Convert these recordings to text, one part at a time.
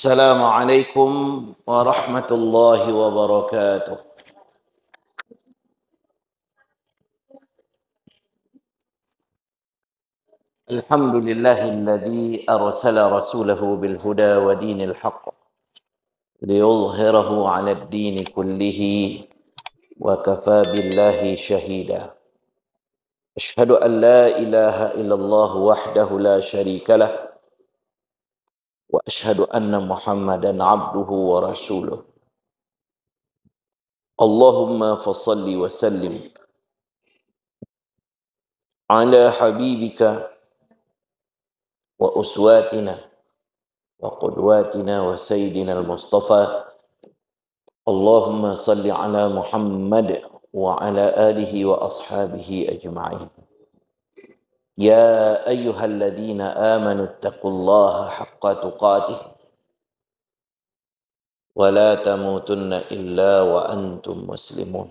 السلام عليكم ورحمة الله وبركاته. الحمد لله الذي أرسل رسوله بالهدى ودين الحق ليظهره على الدين كله وكفى بالله شهيدا. أشهد أن لا إله إلا الله وحده لا شريك له وأشهد أن محمدا عبده ورسوله. اللهم فصل وسلم على حبيبك وأسواتنا وقدواتنا وسيدنا المصطفى. اللهم صل على محمد وعلى آله وأصحابه أجمعين. يا أيها الذين آمنوا اتقوا الله حق تقاته ولا تموتن إلا وأنتم مسلمون.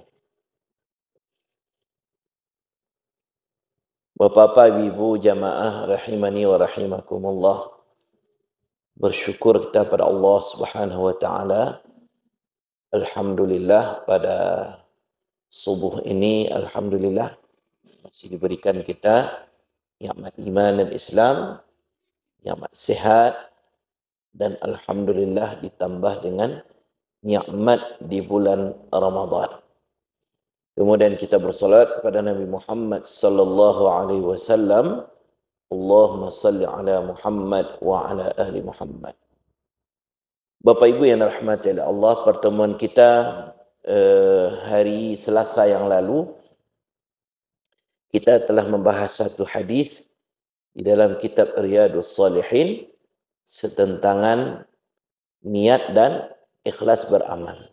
Bapak Ibu jamaah rahimani wa rahimakumullah. Bersyukur kita pada Allah Subhanahu wa taala. Alhamdulillah pada subuh ini alhamdulillah masih diberikan kita nikmat iman dan Islam, nikmat sehat, dan alhamdulillah ditambah dengan nikmat di bulan Ramadan. Kemudian kita bersolat kepada Nabi Muhammad sallallahu alaihi wasallam. Allahumma salli ala Muhammad wa ala ahli Muhammad. Bapak Ibu yang dirahmati oleh Allah, pertemuan kita hari Selasa yang lalu kita telah membahas satu hadis di dalam kitab Riyadhus Shalihin setentangan niat dan ikhlas beramal.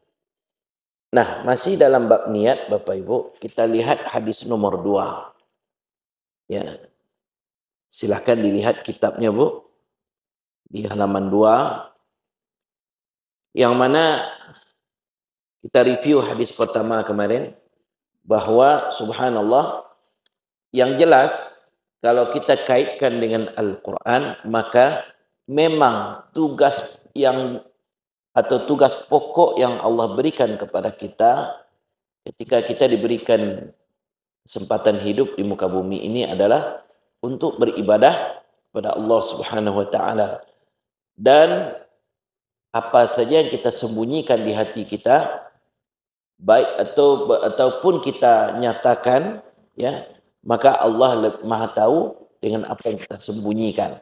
Nah, masih dalam bab niat Bapak Ibu, kita lihat hadis nomor 2. Ya. Silahkan dilihat kitabnya Bu. Di halaman 2. Yang mana kita review hadis pertama kemarin bahwa subhanallah, yang jelas kalau kita kaitkan dengan Al-Quran, maka memang tugas pokok yang Allah berikan kepada kita ketika kita diberikan kesempatan hidup di muka bumi ini adalah untuk beribadah kepada Allah Subhanahu wa taala. Dan apa saja yang kita sembunyikan di hati kita, baik ataupun kita nyatakan, ya, maka Allah Maha tahu dengan apa yang kita sembunyikan,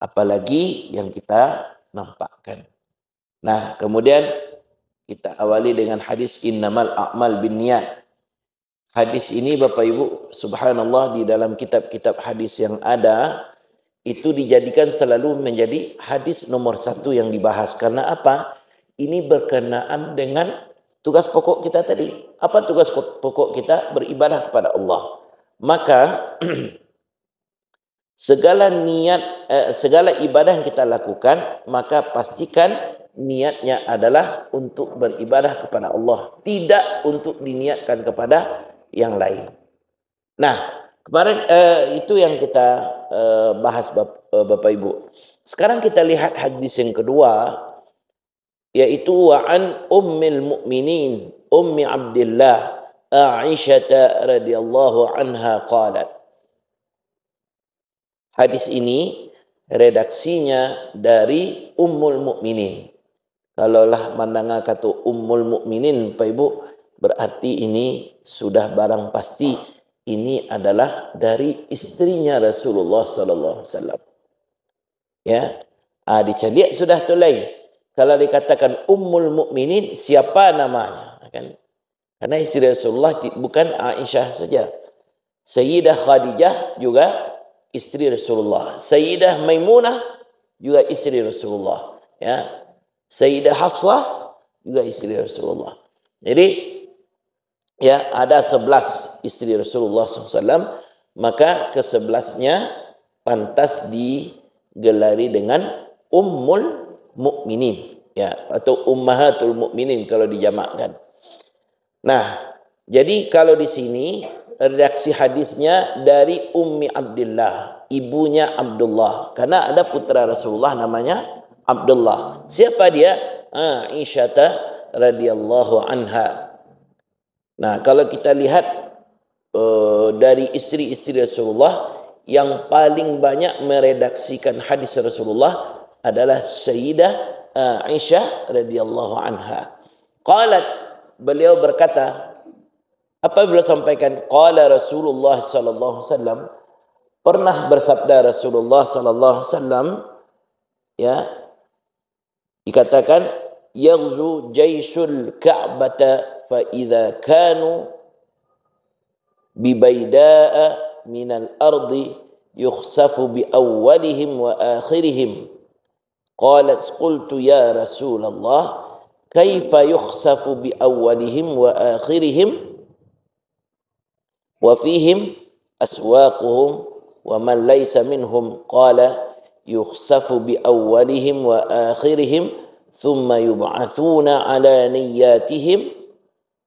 apalagi yang kita nampakkan. Nah, kemudian kita awali dengan hadis innamal a'mal binniyat. Hadis ini Bapak Ibu, subhanallah, di dalam kitab-kitab hadis yang ada itu dijadikan selalu menjadi hadis nomor 1 yang dibahas. Karena apa? Ini berkenaan dengan tugas pokok kita tadi. Apa tugas pokok kita? Beribadah kepada Allah. Maka segala ibadah yang kita lakukan, maka pastikan niatnya adalah untuk beribadah kepada Allah, tidak untuk diniatkan kepada yang lain. Nah, kemarin itu yang kita bahas Bapak Ibu. Sekarang kita lihat hadis yang kedua, yaitu wa an ummil mu'minin ummi Abdillah Aisyah radhiyallahu anha qalat. Hadis ini redaksinya dari Ummul Mukminin. Kalaulah mendengar kata Ummul Mukminin, Pak Ibu, berarti ini sudah barang pasti ini adalah dari istrinya Rasulullah sallallahu alaihi wasallam. Ya, dicari sudah tu lain. Kalau dikatakan Ummul Mukminin, siapa namanya? Kan? Karena istri Rasulullah bukan Aisyah saja. Sayyidah Khadijah juga istri Rasulullah. Sayyidah Maimunah juga istri Rasulullah. Ya. Sayyidah Hafsah juga istri Rasulullah. Jadi ya, ada 11 istri Rasulullah SAW, maka ke-11-nya pantas digelari dengan Ummul Mukminin, ya, atau Ummahatul Mukminin kalau dijamakkan. Nah, jadi kalau di sini redaksi hadisnya dari Ummi Abdillah, ibunya Abdullah, karena ada putra Rasulullah namanya Abdullah. Siapa dia? Aisyah radhiyallahu anha. Nah, kalau kita lihat dari istri-istri Rasulullah yang paling banyak meredaksikan hadis Rasulullah adalah Sayyidah Aisyah radhiyallahu anha. Qalat, beliau berkata, apa beliau sampaikan? Qala Rasulullah sallallahu alaihi wasallam, pernah bersabda Rasulullah sallallahu alaihi wasallam, ya, dikatakan yaghzu jaisul ka'bata fa idza kanu bibaida'a minal ardi yukhsafu bi awwalihim wa akhirihim. Qalat qultu ya Rasulullah kaifa yukhsafu bi awwalihim wa akhirihim wa fihim aswaquhum wa man laysa minhum. Qala yukhsafu bi awwalihim wa akhirihim thumma yub'atsuna ala niyyatihim.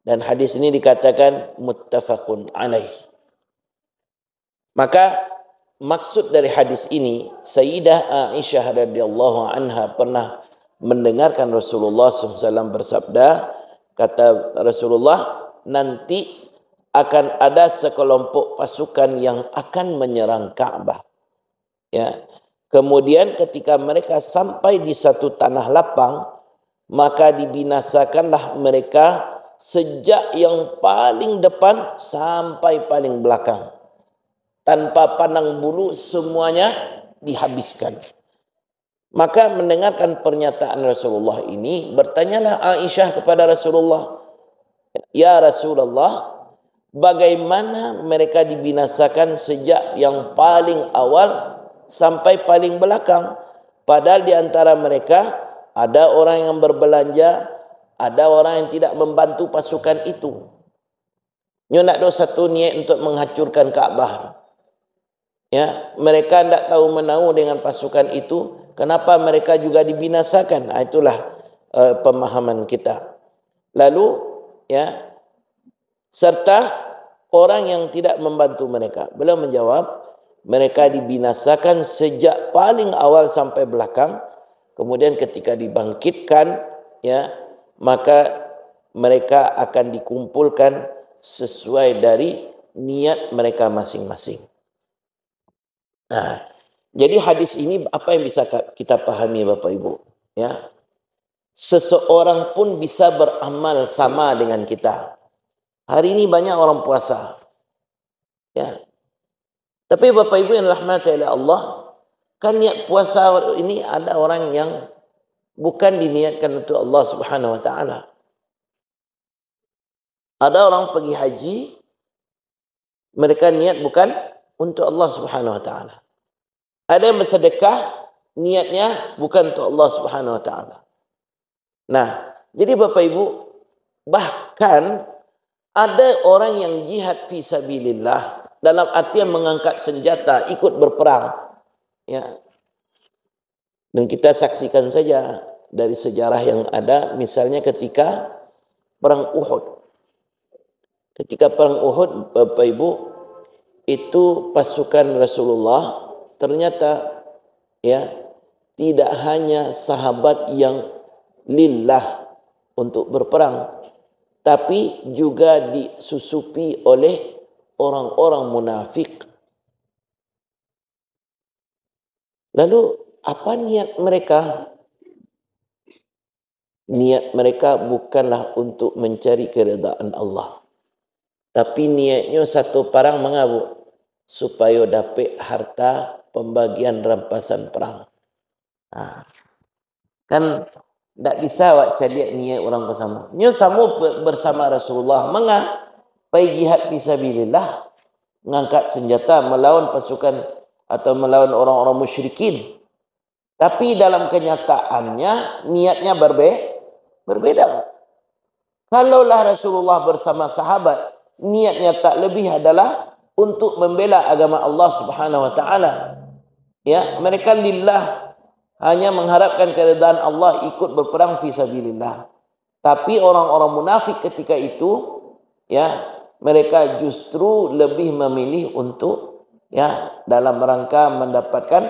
Dan hadis ini dikatakan muttafaqun alaih. Maka maksud dari hadis ini, Sayyidah Aisyah radhiyallahu anha pernah mendengarkan Rasulullah SAW bersabda, kata Rasulullah, nanti akan ada sekelompok pasukan yang akan menyerang Ka'bah. Ya. Kemudian ketika mereka sampai di satu tanah lapang, maka dibinasakanlah mereka sejak yang paling depan sampai paling belakang. Tanpa pandang bulu semuanya dihabiskan. Maka mendengarkan pernyataan Rasulullah ini, bertanyalah Aisyah kepada Rasulullah, ya Rasulullah, bagaimana mereka dibinasakan sejak yang paling awal sampai paling belakang? Padahal di antara mereka ada orang yang berbelanja, ada orang yang tidak membantu pasukan itu. Nyo nak ada satu niat untuk menghancurkan Kaabah. Ya, mereka tidak tahu menahu dengan pasukan itu. Kenapa mereka juga dibinasakan? Itulah pemahaman kita. Lalu, ya, serta orang yang tidak membantu mereka. Beliau menjawab, mereka dibinasakan sejak paling awal sampai belakang. Kemudian ketika dibangkitkan, ya, maka mereka akan dikumpulkan sesuai dari niat mereka masing-masing. Nah, jadi hadis ini apa yang bisa kita pahami Bapak Ibu? Ya, seseorang pun bisa beramal sama dengan kita. Hari ini banyak orang puasa. Ya. Tapi Bapak Ibu yang rahmati oleh Allah, kan niat puasa ini ada orang yang bukan diniatkan untuk Allah Subhanahu wa taala. Ada orang pergi haji, mereka niat bukan untuk Allah Subhanahu wa taala. Ada yang bersedekah, niatnya bukan untuk Allah Subhanahu wa taala. Nah, jadi Bapak Ibu, bahkan ada orang yang jihad fi sabilillah dalam artian mengangkat senjata, ikut berperang. Ya. Dan kita saksikan saja dari sejarah yang ada, misalnya ketika perang Uhud. Ketika perang Uhud, Bapak Ibu, itu pasukan Rasulullah ternyata, ya, tidak hanya sahabat yang lillah untuk berperang, tapi juga disusupi oleh orang-orang munafik. Lalu apa niat mereka? Niat mereka bukanlah untuk mencari keridaan Allah. Tapi niatnya satu parang mengabu supaya dapat harta pembagian rampasan perang. Nah, kan tidak bisa awak cari niat orang bersama. Nyo sama bersama Rasulullah mengapai jihad fisabilillah, mengangkat senjata melawan pasukan atau melawan orang-orang musyrikin. Tapi dalam kenyataannya niatnya berbeda. Kalaulah Rasulullah bersama sahabat, niatnya tak lebih adalah untuk membela agama Allah Subhanahu wa taala. Ya, mereka lillah, hanya mengharapkan keridaan Allah, ikut berperang fi sabilillah. Tapi orang-orang munafik ketika itu, ya, mereka justru lebih memilih untuk, ya, dalam rangka mendapatkan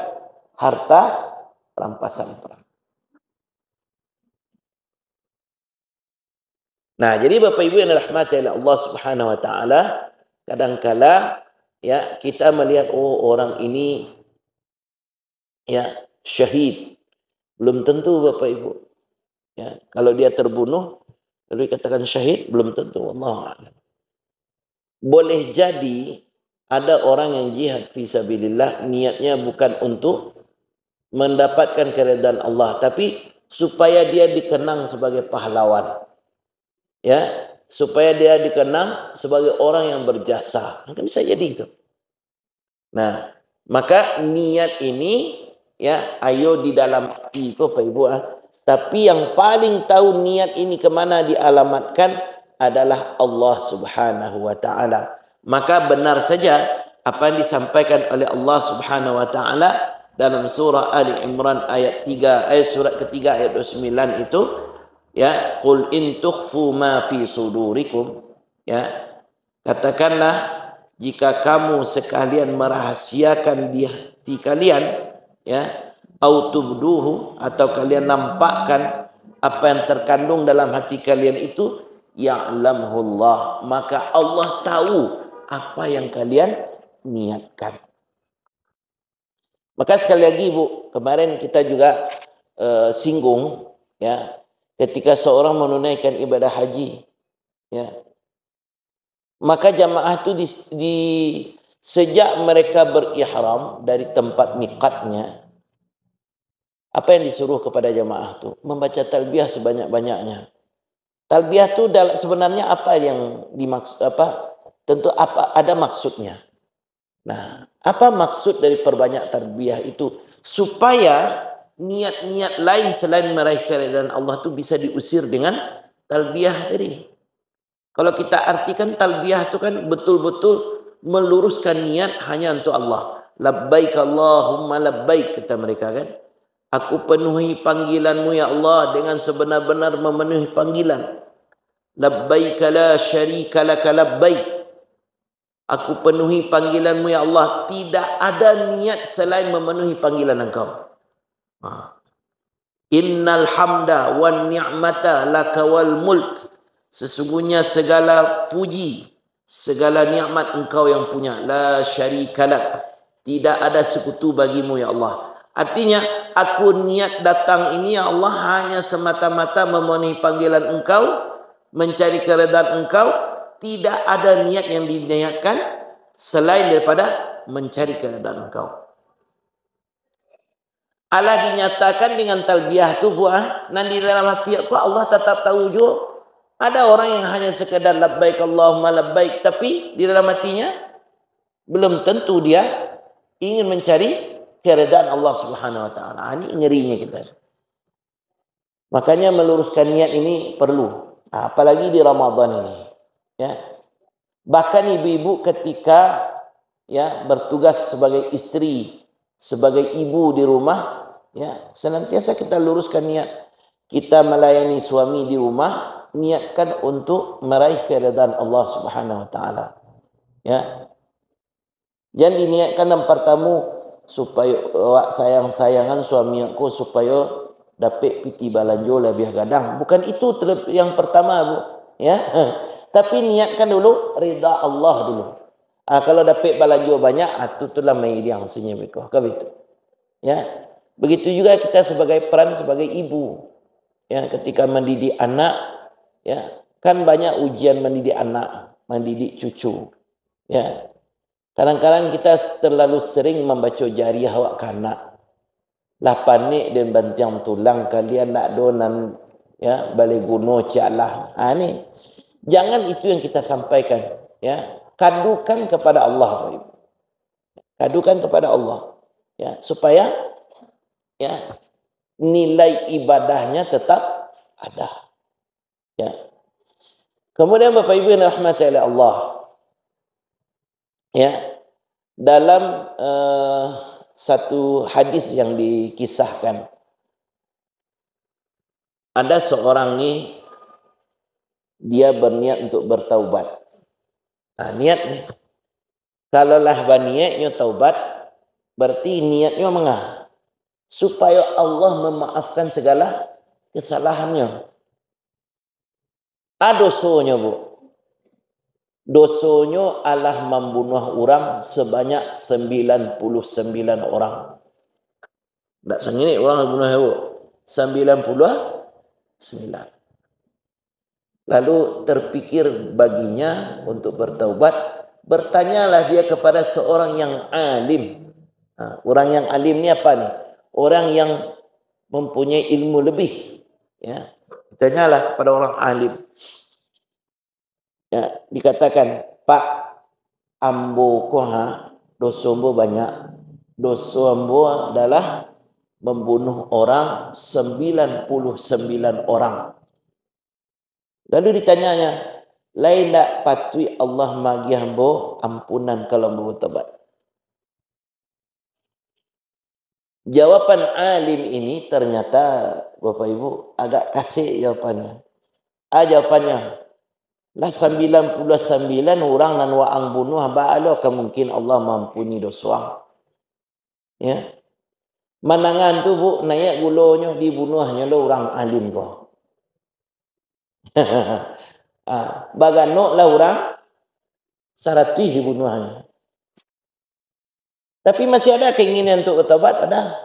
harta rampasan perang. Nah, jadi Bapak Ibu yang dirahmati oleh Allah Subhanahu wa taala, kadangkala ya kita melihat orang ini ya syahid. Belum tentu Bapak Ibu. Ya, kalau dia terbunuh lalu dikatakan syahid belum tentu, wallahu a'lam. Boleh jadi ada orang yang jihad fi sabilillah niatnya bukan untuk mendapatkan keridhaan Allah, tapi supaya dia dikenang sebagai pahlawan. Ya, supaya dia dikenang sebagai orang yang berjasa. Mungkin bisa jadi itu. Nah, maka niat ini ya ayo di dalam hati itu Pak Ibu. Tapi yang paling tahu niat ini kemana dialamatkan adalah Allah Subhanahu wa taala. Maka benar saja apa yang disampaikan oleh Allah Subhanahu wa taala dalam surah Ali Imran ayat 3 ayat surat ketiga ayat 29 itu ya qul in tukhfu ma fi sudurikum ya katakanlah jika kamu sekalian merahasiakan di hati kalian ya au tubduhu atau kalian nampakkan apa yang terkandung dalam hati kalian itu ya'lamullah maka Allah tahu apa yang kalian niatkan. Maka sekali lagi Bu, kemarin kita juga singgung ya ketika seorang menunaikan ibadah haji ya maka jamaah itu sejak mereka berihram dari tempat miqatnya apa yang disuruh kepada jamaah itu membaca talbiyah sebanyak-banyaknya. Talbiyah itu sebenarnya apa yang dimaksud apa? Tentu apa ada maksudnya. Nah, apa maksud dari perbanyak talbiyah itu? Supaya niat-niat lain selain meraih keridhaan Allah itu bisa diusir dengan talbiyah tadi. Kalau kita artikan talbiyah itu kan betul-betul meluruskan niat hanya untuk Allah. Labbaik Allahumma labbaik kata mereka kan. Aku penuhi panggilanmu ya Allah dengan sebenar-benar memenuhi panggilan. Labbaik la syarika laka labbaik. Aku penuhi panggilanmu ya Allah. Tidak ada niat selain memenuhi panggilan engkau. Innal hamda wan ni'mata laka wal mulk. Sesungguhnya segala puji, segala nikmat engkau yang punya. La syarikalak. Tidak ada sekutu bagimu ya Allah. Artinya aku niat datang ini ya Allah hanya semata-mata memenuhi panggilan engkau, mencari keridhaan engkau. Tidak ada niat yang diniatkan selain daripada mencari keridhaan engkau. Allah dinyatakan dengan talbiyah itu buah. Nanti dalam hati aku Allah tetap tahu juga. Ada orang yang hanya sekedar labbaik Allahumma labbaik. Tapi di dalam hatinya belum tentu dia ingin mencari keridhaan Allah Subhanahu wa taala. Ini ngerinya kita. Makanya meluruskan niat ini perlu. Apalagi di Ramadan ini. Ya. Bahkan ibu-ibu ketika ya bertugas sebagai istri, sebagai ibu di rumah, ya senantiasa kita luruskan niat. Kita melayani suami di rumah, niatkan untuk meraih keridhaan Allah Subhanahu wa taala. Ya. Jangan diniatkan yang pertama supaya sayang-sayangan suami aku supaya dapat piti balanjo lebih gadang. Bukan itu yang pertama, Bu. Ya. Tapi niatkan dulu ridha Allah dulu. Kalau dapat balanjo banyak, itulah mai yang senyum itu. Begitu. Ya. Begitu juga kita sebagai peran sebagai ibu. Ya, ketika mendidik anak, ya, kan banyak ujian mendidik anak, mendidik cucu. Ya. Kadang-kadang kita terlalu sering membaca jariah awak kanak. Lah panik dan bantiang tulang kalian nak donan ya balik guno cialah. Ni jangan itu yang kita sampaikan, ya. Kadukan kepada Allah, kadukan kepada Allah, ya, supaya ya nilai ibadahnya tetap ada. Ya. Kemudian Bapak Ibu yang dirahmati oleh Allah, ya, dalam satu hadis yang dikisahkan, ada seorang ni dia berniat untuk bertaubat. Nah, niat ni, kalaulah berniatnya taubat, berarti niatnya mengah supaya Allah memaafkan segala kesalahannya. Dosonya bu. Dosonya adalah membunuh orang sebanyak 99 orang. Tak sengit orang bunuh bu. 99. Lalu terpikir baginya untuk bertaubat. Bertanyalah dia kepada seorang yang alim. Orang yang alim ni apa ni? Orang yang mempunyai ilmu lebih. Ya. Tanyalah kepada orang alim. Ya, dikatakan, Pak, ambo koha, dosa ambo banyak. Dosa ambo adalah membunuh orang 99 orang. Lalu ditanyanya, lain tak patui Allah magi ambo ampunan kalau ambo bertobat? Jawapan alim ini ternyata Bapak Ibu agak kasih jawapannya. Jawapannya, lah 99 orang nan waang bunuh ba'alo kemungkin Allah mampuni dosa. Ya. Manangan tu bu naik gulonya dibunuhnya lo orang alim ko. Baganok lah orang saratui dibunuhnya. Tapi masih ada keinginan untuk bertobat, ada.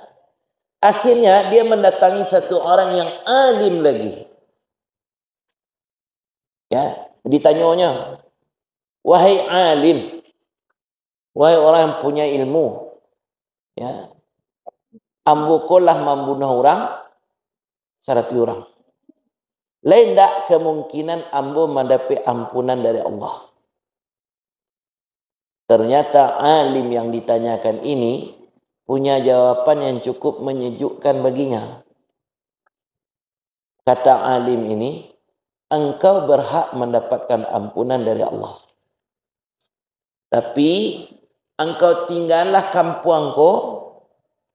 Akhirnya dia mendatangi satu orang yang alim lagi. Ya, ditanyanya, wahai alim, wahai orang yang punya ilmu, ya, ambo kolah membunuh orang, saratui orang. Lain tak kemungkinan ambo mendapat ampunan dari Allah. Ternyata alim yang ditanyakan ini punya jawapan yang cukup menyejukkan baginya. Kata alim ini, engkau berhak mendapatkan ampunan dari Allah. Tapi engkau tinggallah kampung engkau,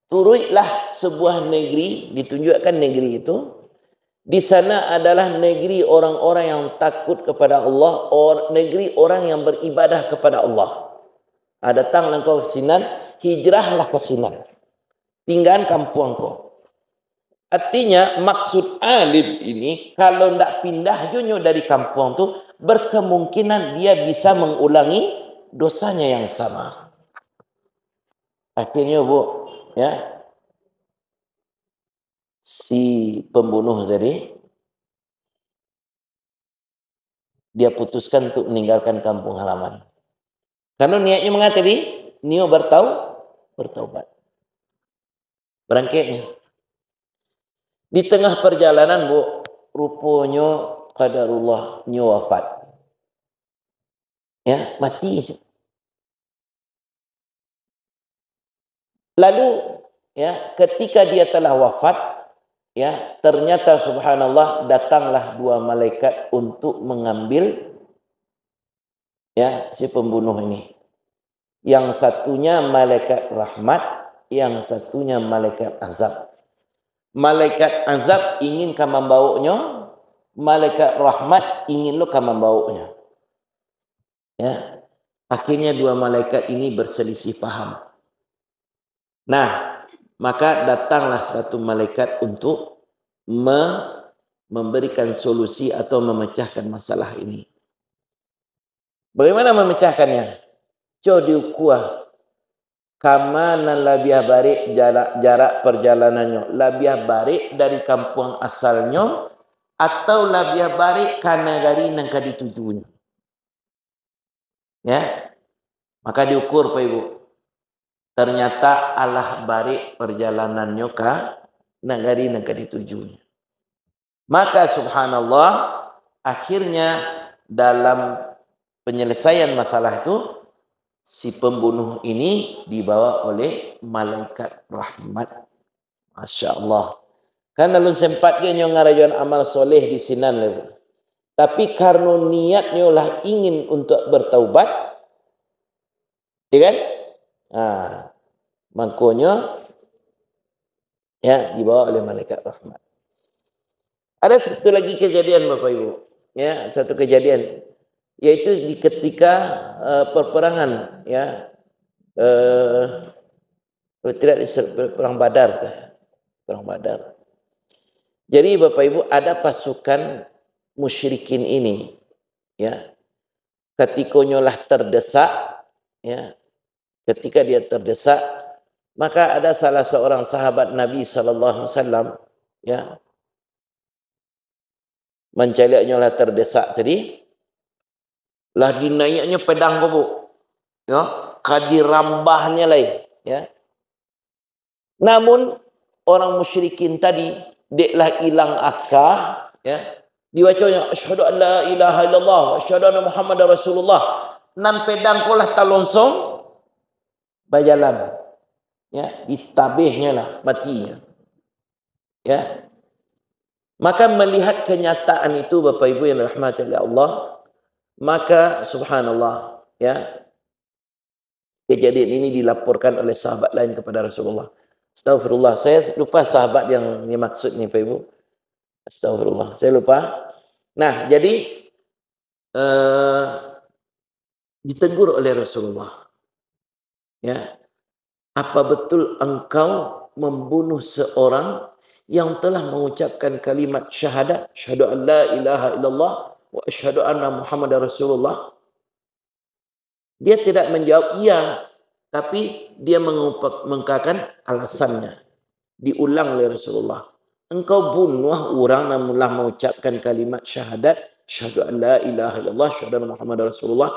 turutlah sebuah negeri, ditunjukkan negeri itu. Di sana adalah negeri orang-orang yang takut kepada Allah, negeri orang yang beribadah kepada Allah. Datanglah engkau ke Sinan, hijrahlah ke Sinan. Tinggal kampung engkau. Artinya maksud alim ini, kalau tidak pindah junyo dari kampung tu, berkemungkinan dia bisa mengulangi dosanya yang sama. Akhirnya bu, ya, si pembunuh tadi, dia putuskan untuk meninggalkan kampung halaman. Karena niatnya mengatakan, niat bertaubat. Berangkatnya. Di tengah perjalanan, bu, rupanya qadarullah nyo wafat. Ya, mati. Lalu, ya, ketika dia telah wafat, ya, ternyata subhanallah datanglah dua malaikat untuk mengambil, ya, si pembunuh ini. Yang satunya malaikat rahmat, yang satunya malaikat azab. Malaikat azab ingin kamu membawanya, malaikat rahmat ingin lo kamu membawanya. Ya. Akhirnya dua malaikat ini berselisih paham. Nah, maka datanglah satu malaikat untuk memberikan solusi atau memecahkan masalah ini. Bagaimana memecahkannya? Coba diukuah. Kamanan labiah barik jarak perjalanannya. Labiah barik dari kampung asalnya atau labiah barik karena dari nangka ditujunya. Ya. Maka diukur Pak Ibu. Ternyata Allah barik perjalanannya ke negari nangka ditujunya. Maka subhanallah akhirnya dalam penyelesaian masalah itu si pembunuh ini dibawa oleh malaikat rahmat. Masya Allah. Kan lalu sempat dia ngarajuan amal soleh di Sinan. Tapi karena niatnya lah ingin untuk bertaubat. Ya kan? Makanya ya dibawa oleh malaikat rahmat. Ada satu lagi kejadian Bapak Ibu. Ya, satu kejadian. Yaitu di ketika perperangan, ya, tidak perang Badar, perang Badar. Jadi Bapak Ibu ada pasukan musyrikin ini, ya, ketikanya terdesak, ya, ketika dia terdesak, maka ada salah seorang sahabat Nabi sallallahu alaihi wasallam, ya, mencaliaknya lah terdesak tadi, lah dinaiknya pedang kau, ya, kadirambahnya lah, ya. Namun orang musyrikin tadi deklah hilang akal, ya. Dibacanya asyhadu an la ilaha illallah wa asyhadu anna muhammadar rasulullah. Nan pedang kolah talonsong berjalan, ya, ditabihnya lah matinya, ya. Maka melihat kenyataan itu Bapak Ibu yang dirahmati oleh Allah, maka subhanallah, ya, kejadian ini dilaporkan oleh sahabat lain kepada Rasulullah. Astagfirullah, saya lupa sahabat yang dimaksud nih Pak Ibu. Astagfirullah, saya lupa. Nah, jadi ditegur oleh Rasulullah, ya, apa betul engkau membunuh seorang yang telah mengucapkan kalimat syahadat, syahadu an la ilaha illallah wa asyhadu anna muhammadar rasulullah? Dia tidak menjawab iya, tapi dia mengungkapkan alasannya. Diulang oleh Rasulullah. Engkau bunuh orang yang telah mengucapkan kalimat syahadat, syahadu an la ilaha illallah, syahadu anna muhammadar rasulullah.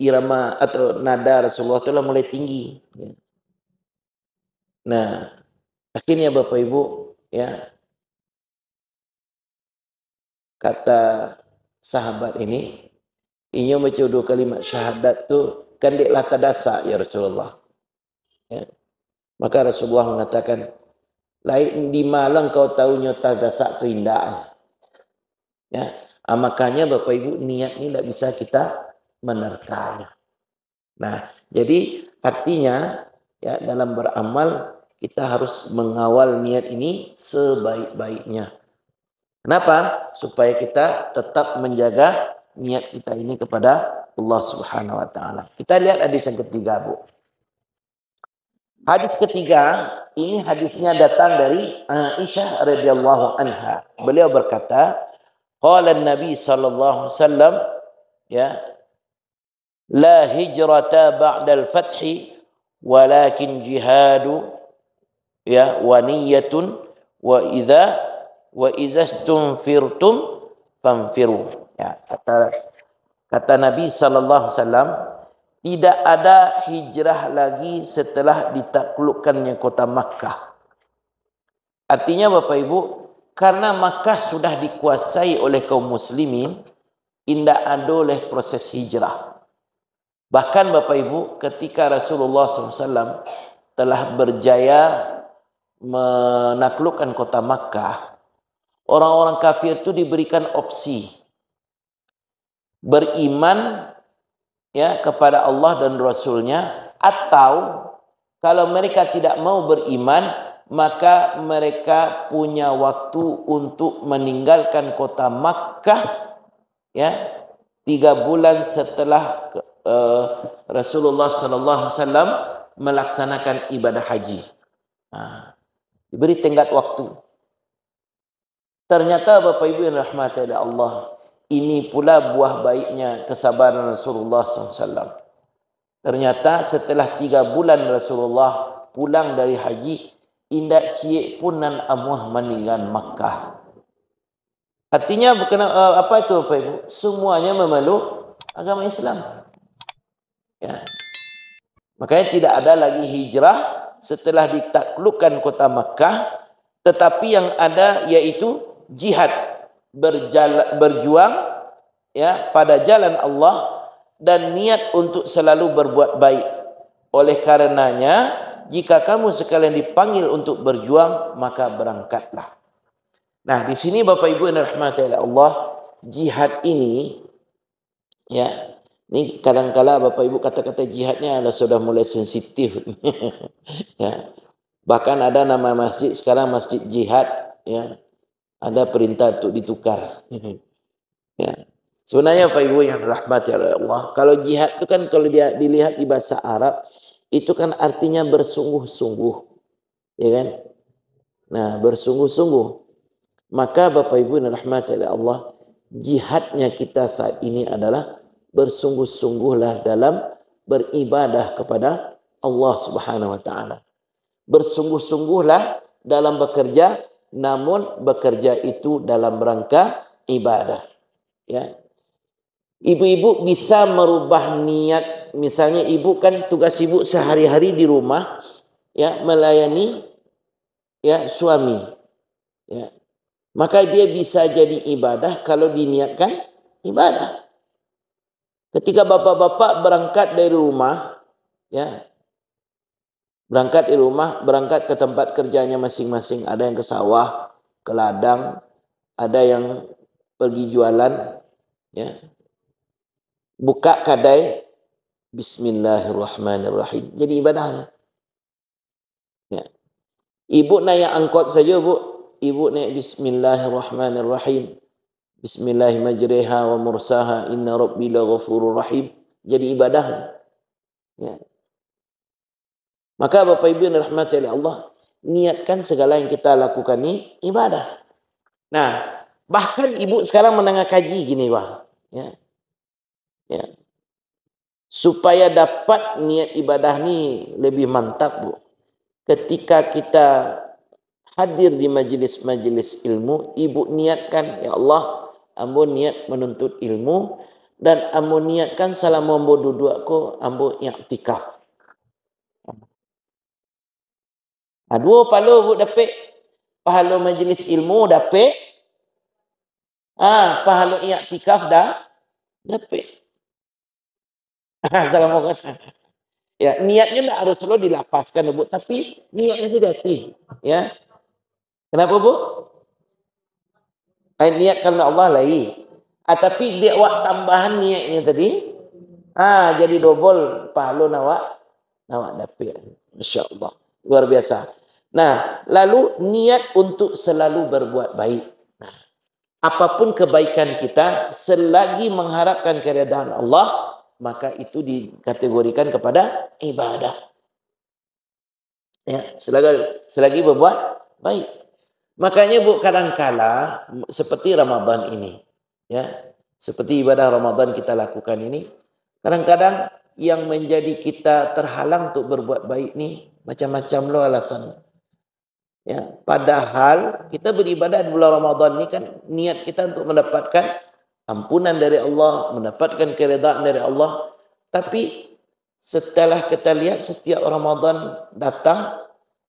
Irama atau nada Rasulullah telah mulai tinggi. Nah, akhirnya Bapak Ibu, ya, kata sahabat ini, ia baca dua kalimat syahadat tu kan deklah tadasak ya Rasulullah. Ya. Maka Rasulullah mengatakan, lain di malang kau tahunya tadasak tu indah. Ya. Makanya Bapak Ibu, niat ini tidak bisa kita menerkanya. Nah, jadi artinya, ya, dalam beramal kita harus mengawal niat ini sebaik-baiknya. Kenapa? Supaya kita tetap menjaga niat kita ini kepada Allah Subhanahu wa taala. Kita lihat hadis yang ketiga, Bu. Hadis ketiga, ini hadisnya datang dari Aisyah radhiyallahu anha. Beliau berkata, qala Nabi sallallahu alaihi wasallam, ya, la hijrata ba'dal fathi walakin jihadu, ya, wa niyyatun wa idza stunfirtum fanfiru. Ya, kata Nabi sallallahu alaihi wasallam, tidak ada hijrah lagi setelah ditaklukkannya kota Makkah. Artinya Bapak Ibu, karena Makkah sudah dikuasai oleh kaum muslimin, tidak ada oleh proses hijrah. Bahkan Bapak Ibu, ketika Rasulullah SAW telah berjaya menaklukkan kota Makkah, orang-orang kafir itu diberikan opsi beriman, ya, kepada Allah dan Rasulnya, atau kalau mereka tidak mau beriman, maka mereka punya waktu untuk meninggalkan kota Makkah, ya, 3 bulan setelah Rasulullah sallallahu alaihi wasallam melaksanakan ibadah haji. Diberi tenggat waktu. Ternyata Bapak Ibu yang rahmati oleh Allah, ini pula buah baiknya kesabaran Rasulullah SAW. Ternyata setelah 3 bulan Rasulullah pulang dari haji, indak ciek pun nan amuah meninggal Makkah. Artinya bukan apa itu Bapak Ibu? Semuanya memeluk agama Islam. Ya. Makanya tidak ada lagi hijrah setelah ditaklukkan kota Makkah, tetapi yang ada yaitu jihad, berjuang, ya, pada jalan Allah dan niat untuk selalu berbuat baik. Oleh karenanya, jika kamu sekalian dipanggil untuk berjuang, maka berangkatlah. Nah, di sini Bapak Ibu yang dirahmati oleh Allah, jihad ini, ya, ini kadang-kala Bapak Ibu kata-kata jihadnya sudah mulai sensitif. Ya. Bahkan ada nama masjid sekarang masjid jihad, ya. Ada perintah untuk ditukar. Ya. Sebenarnya Bapak Ibu yang dirahmati oleh Allah, kalau jihad itu kan kalau dia dilihat di bahasa Arab, itu kan artinya bersungguh-sungguh. Ya kan? Nah, bersungguh-sungguh. Maka Bapak Ibu yang dirahmati oleh Allah, jihadnya kita saat ini adalah bersungguh-sungguhlah dalam beribadah kepada Allah Subhanahu wa taala. Bersungguh-sungguhlah dalam bekerja, namun bekerja itu dalam rangka ibadah. Ya. Ibu-ibu bisa merubah niat, misalnya ibu kan tugas ibu sehari-hari di rumah, ya, melayani ya suami, ya. Maka dia bisa jadi ibadah kalau diniatkan ibadah. Ketika bapak-bapak berangkat dari rumah, ya, berangkat dari rumah, berangkat ke tempat kerjanya masing-masing, ada yang ke sawah, ke ladang, ada yang pergi jualan, ya. Buka kedai, bismillahirrahmanirrahim. Jadi ibadahnya. Ya. Ibu naik angkot saja, Bu. Ibu naik bismillahirrahmanirrahim. Bismillahirrahmanirrahim wa mursaha inna rabbi laghafurur rahim. Jadi ibadahnya. Ya. Maka Bapak Ibu yang dirahmati oleh Allah, niatkan segala yang kita lakukan ini ibadah. Nah, bahkan ibu sekarang menengah kaji gini, Wah. Ya. Ya. Supaya dapat niat ibadah ni lebih mantap, Bu. Ketika kita hadir di majelis-majelis ilmu, ibu niatkan, ya Allah, ambo niat menuntut ilmu dan ambo niatkan selama ambo dudukku ambo i'tikaf. Dua pahala Bu dapat. Pahala majelis ilmu dapat. Pahala i'tikaf dah dapat. Assalamualaikum. Ya, niatnya tidak harus selalu dilafazkan, Bu, tapi niatnya sih hati. Ya. Kenapa, Bu? Niat karena Allah lain. Tapi dia buat tambahan niatnya tadi, jadi double pahala nawak dapat. Masya-Allah. Luar biasa. Nah, lalu niat untuk selalu berbuat baik. Nah, apapun kebaikan kita, selagi mengharapkan keridhaan Allah, maka itu dikategorikan kepada ibadah. Ya, selagi berbuat baik. Makanya Bu, kadang-kala seperti Ramadan ini, ya, seperti ibadah Ramadan kita lakukan ini, kadang-kadang yang menjadi kita terhalang untuk berbuat baik ni macam-macam loh alasan. Ya, padahal kita beribadah di bulan Ramadan ni kan niat kita untuk mendapatkan ampunan dari Allah, mendapatkan keridhaan dari Allah. Tapi setelah kita lihat setiap Ramadan datang,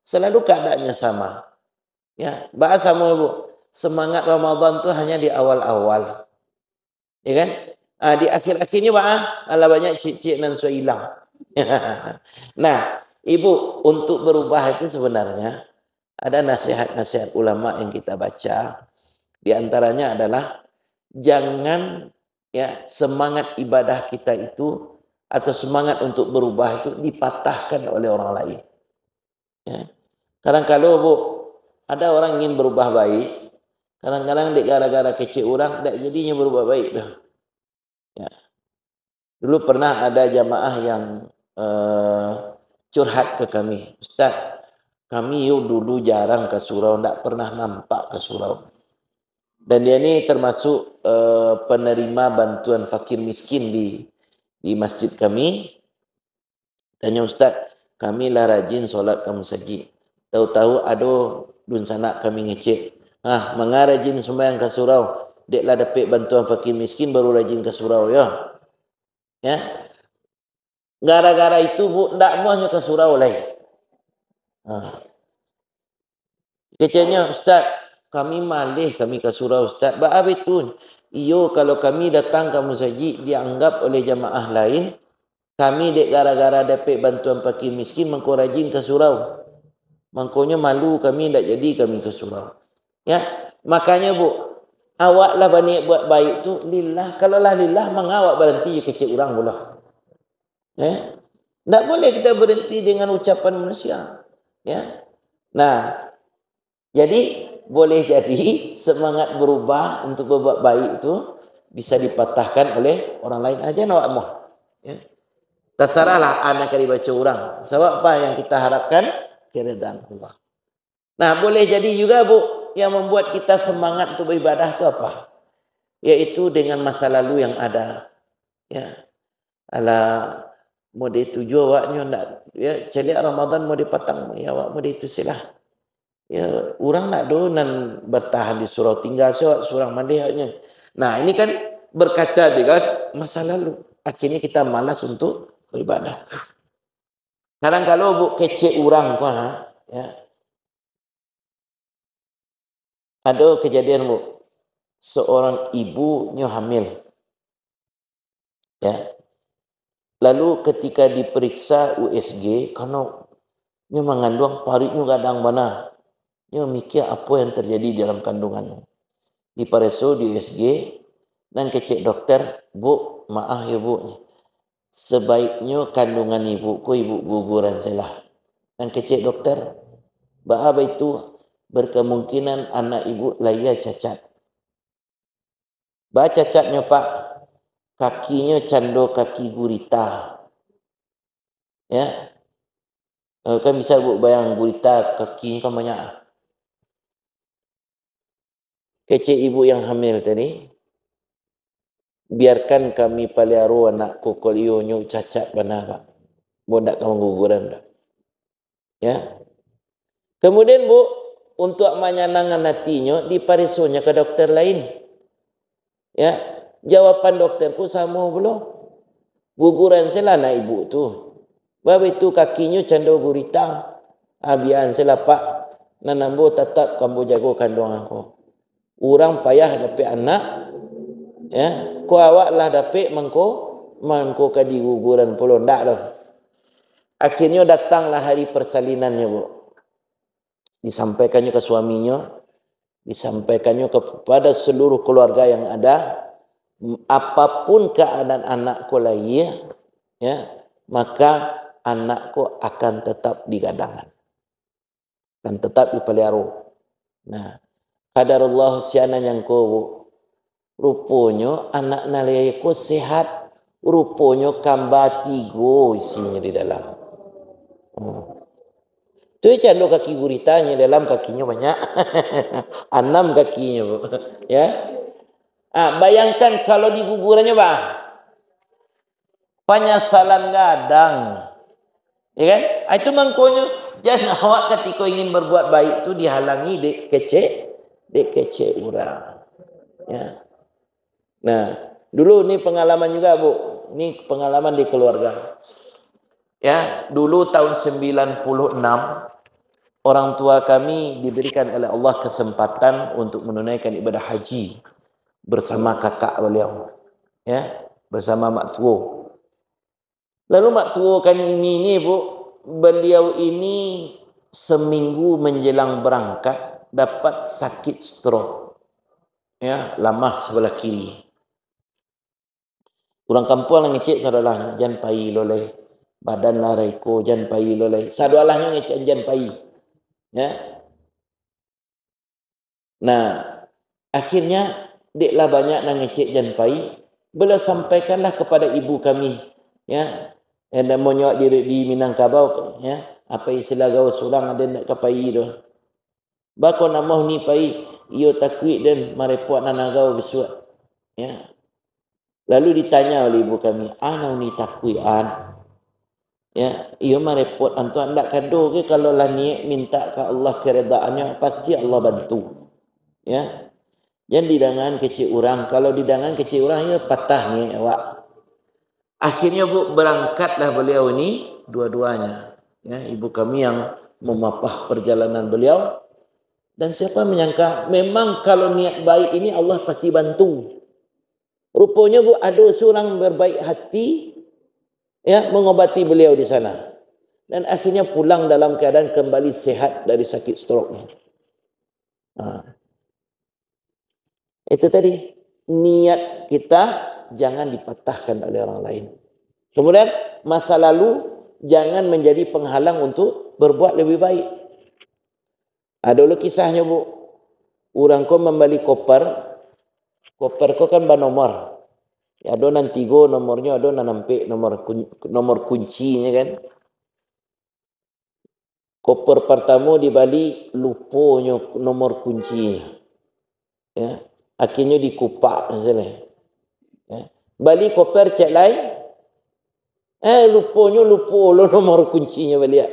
selalu keadaannya sama. Ya, bahasa sama Bu. Semangat Ramadan tu hanya di awal-awal. Ya kan? Di akhir-akhirnya ala banyak cik-cik dan so hilang. Nah, Ibu, untuk berubah itu sebenarnya ada nasihat-nasihat ulama yang kita baca. Di antaranya adalah jangan ya semangat ibadah kita itu atau semangat untuk berubah itu dipatahkan oleh orang lain. Ya. Kadang-kadang Bu, ada orang ingin berubah baik, kadang-kadang gara-gara kecil orang tak jadinya berubah baik dah. Ya. Dulu pernah ada jamaah yang curhat ke kami, Ustaz, kami dulu jarang ke surau, tak pernah nampak ke surau. Dan dia ini termasuk penerima bantuan fakir miskin di masjid kami. Tanya Ustaz, kami lah rajin solat kamu saji. Tahu-tahu ada dun sana kami ngecek. Mengarajin sembahyang ke surau. Dek lah dapat bantuan fakir miskin baru rajin ke surau ya. Ya. Gara-gara itu Bu, ndak mau hanya ke surau lain. Kecenya Ustaz, kami malih kami ke surau Ustaz. Baab itu. Iyo kalau kami datang kamu saji dianggap oleh jamaah lain, kami dek gara-gara dapat bantuan fakir miskin mengko rajin ke surau. Mangkonya malu kami tak jadi kami ke surau. Ya, makanya Bu, awaklah banyak buat baik tu lillah. Kalau lah lillah, mengawak berhenti kecil orang pula. Ya. Tak boleh kita berhenti dengan ucapan manusia. Ya. Nah, jadi boleh jadi semangat berubah untuk berbuat baik itu bisa dipatahkan oleh orang lain aja nak mau. Ya. Terserahlah anak kali baca orang. Sebab apa yang kita harapkan? Keridhaan Allah. Nah, boleh jadi juga Bu, yang membuat kita semangat untuk beribadah itu apa? yaitu dengan masa lalu yang ada. Ya, ala mode tuju awaknya nak ya celik Ramadan mode patang ya awak mode itu silah. Ya, orang nak do nan bertahan di surau tinggal surang mandehnya. Nah, ini kan berkaca dengan masa lalu. Akhirnya kita malas untuk beribadah. Kadang kalau bu kecil orang ya. Ada kejadian bu, seorang ibunya hamil. Ya. Lalu ketika diperiksa USG, karena dia mengandung paritnya kadang mana, dia mikir apa yang terjadi dalam kandungannya. Diperiksa di USG dan kecek dokter, bu, maaf ya bu, sebaiknya kandungan ibuku ibu guguran salah. Dan kecek dokter, bahwa itu berkemungkinan anak ibu lahir cacat. Bah cacatnya pak, kakinya cando kaki gurita. Ya, kan bisa bu bayang gurita kakinya kan banyak. Kecik ibu yang hamil tadi, biarkan kami pelihara anak kokolionyo cacat benar pak. Bu tak kamu guguran dah. Ya. Kemudian bu, untuk menyenangkan hatinya, diparisunya ke dokter lain. Ya, jawaban dokterku sama belum. Guguran sila anak ibu tu. Sebab itu kakinya canda gurita. Abian sila pak. Nanambo tetap kamu jago kandung aku. Orang payah dapat anak. Ya, ku awak lah dapat mangko kadi guguran pulon dak dah. Akhirnya datanglah hari persalinannya bu. Disampaikannya ke suaminya, disampaikannya kepada seluruh keluarga yang ada, apapun keadaan anakku lahir, ya, maka anakku akan tetap digadangkan, akan tetap dipelihara. Nah, qadarullah siana yang ko rupanya anak nalayaku sehat, rupanya kamba 3 isinya di dalam. Tu cando kaki guritanya dalam kakinya banyak. 6 kakinya, bu. Ya. Bayangkan kalau di gugurannya, bah. Penyesalan gadang. Ya kan? Itu mangkonya jangan awak ketika ingin berbuat baik itu dihalangi dek kece orang. Ya. Nah, dulu ini pengalaman juga, bu. Ini pengalaman di keluarga. Ya, dulu tahun 96 orang tua kami diberikan oleh Allah kesempatan untuk menunaikan ibadah haji bersama kakak beliau, ya, bersama mak tua. Lalu mak tua kan ini bu, beliau ini seminggu menjelang berangkat dapat sakit stroke, ya, lamah sebelah kiri. Orang kampung yang ngecek saudara jangan pai loleh, badan lareko jangan pai loleh, saudalahnya ngecek jangan pai, ya. Nah, akhirnya deklah banyak nang ngecek janpai, beliau sampaikanlah kepada ibu kami, ya, yang namanya di Minangkabau, ya, apa istilah gaul surang ada nak kapai tu. Bako nama ni pai, iyo takwi dan marepot nanagau besuat, ya. Lalu ditanya oleh ibu kami, ana ni takwi an, ya, iyo marepot antuan ndak kado ke kalau lah niat minta ke Allah keredaannya pasti Allah bantu, ya. Jangan didangan kecil orang. Kalau didangan kecil orang ya patah ni awak. Akhirnya bu berangkatlah beliau ini dua-duanya. Ya, ibu kami yang memapah perjalanan beliau. Dan siapa menyangka memang kalau niat baik ini Allah pasti bantu. Rupanya bu ada seorang berbaik hati, ya, mengobati beliau di sana. Dan akhirnya pulang dalam keadaan kembali sehat dari sakit stroke. Itu tadi, niat kita jangan dipatahkan oleh orang lain. Kemudian masa lalu jangan menjadi penghalang untuk berbuat lebih baik. Ada dulu kisahnya bu, orang ko membeli koper ko kan bernomor. Ya, ada nan 3 nomornya, ada nan nampak nomor kuncinya kan. Koper pertama di Bali lupanya nomor kuncinya. Ya. Akhirnya dikupak misalnya. Ya. Balik koper cek lain. Lupa lo nomor kuncinya balik.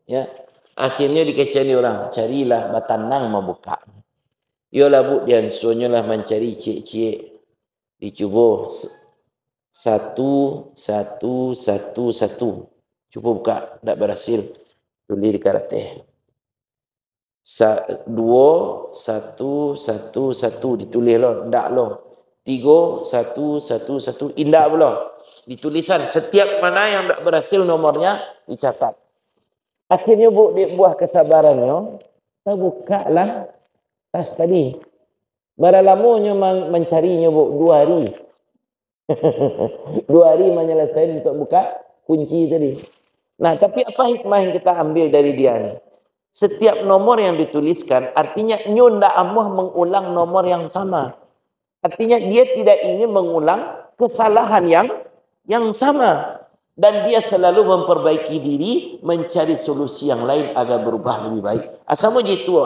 Ya. Akhirnya dikecani orang. Carilah batanang membuka. Yolah bu, dia suruhnya lah mencari cik-cik. Dicuba. Satu. Cuba buka. Tak berhasil. Tulis di karateh. 2, 1, 1, 1 ditulis loh, ndak loh. 3, 1, 1, 1 indak pula. Ditulisan setiap mana yang tak berhasil nomornya dicatat. Akhirnya bu, dia buah kesabarannya, kita buka lah tas tadi. Berapa lamanya mencarinya bu? 2 hari. 2 hari menyelesaikan untuk buka kunci tadi. Nah, tapi apa hikmah yang kita ambil dari dia ni? Setiap nomor yang dituliskan, artinya nyunda amuh mengulang nomor yang sama. Artinya dia tidak ingin mengulang kesalahan yang sama. Dan dia selalu memperbaiki diri, mencari solusi yang lain agar berubah lebih baik. Asal begitu.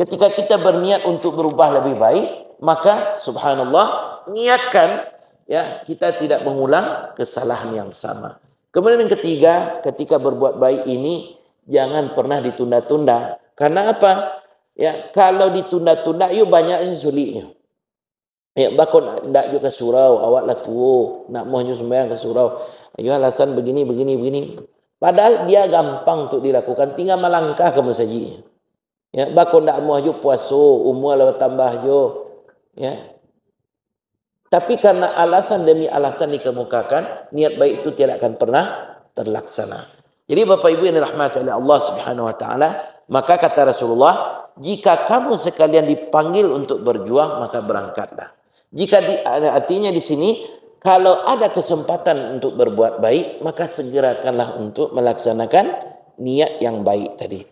Ketika kita berniat untuk berubah lebih baik, maka subhanallah, niatkan ya kita tidak mengulang kesalahan yang sama. Kemudian yang ketiga, ketika berbuat baik ini, jangan pernah ditunda-tunda. Karena apa? Ya, kalau ditunda-tunda, yuk banyak sulitnya. Ya, bakon nak juga ke surau, awaklah tua, nak mohnya sembahyang ke surau. Ayo alasan begini. Padahal dia gampang untuk dilakukan, tinggal melangkah ke masjid. Ya, bakon nak mohnya puasa, umur lah tambah jo. Ya. Tapi karena alasan demi alasan dikemukakan, niat baik itu tidak akan pernah terlaksana. Jadi Bapak Ibu yang dirahmati oleh Allah Subhanahu wa taala, maka kata Rasulullah, jika kamu sekalian dipanggil untuk berjuang, maka berangkatlah. Artinya di sini, kalau ada kesempatan untuk berbuat baik, maka segerakanlah untuk melaksanakan niat yang baik tadi.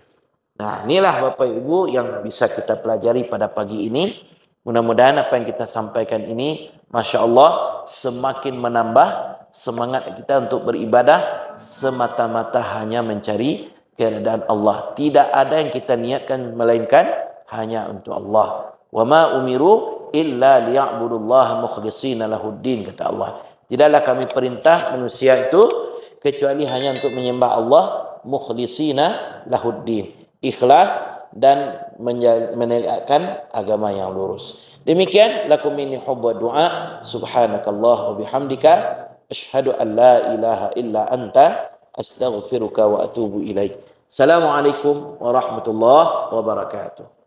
Nah, inilah Bapak Ibu yang bisa kita pelajari pada pagi ini. Mudah-mudahan apa yang kita sampaikan ini, Masya Allah, semakin menambah semangat kita untuk beribadah semata-mata hanya mencari keridaan Allah. Tidak ada yang kita niatkan melainkan hanya untuk Allah. Wa ma umiru illa liya'budullaha mukhlishina lahuddin, kata Allah. Tidaklah kami perintah manusia itu kecuali hanya untuk menyembah Allah mukhlishina lahuddin, ikhlas dan menegakkan agama yang lurus. Demikian lakum minni hubba du'a, subhanakallah wa bihamdika, asyhadu an la ilaha illa anta, astaghfiruka wa atubu ilaik. Assalamualaikum warahmatullahi wabarakatuh.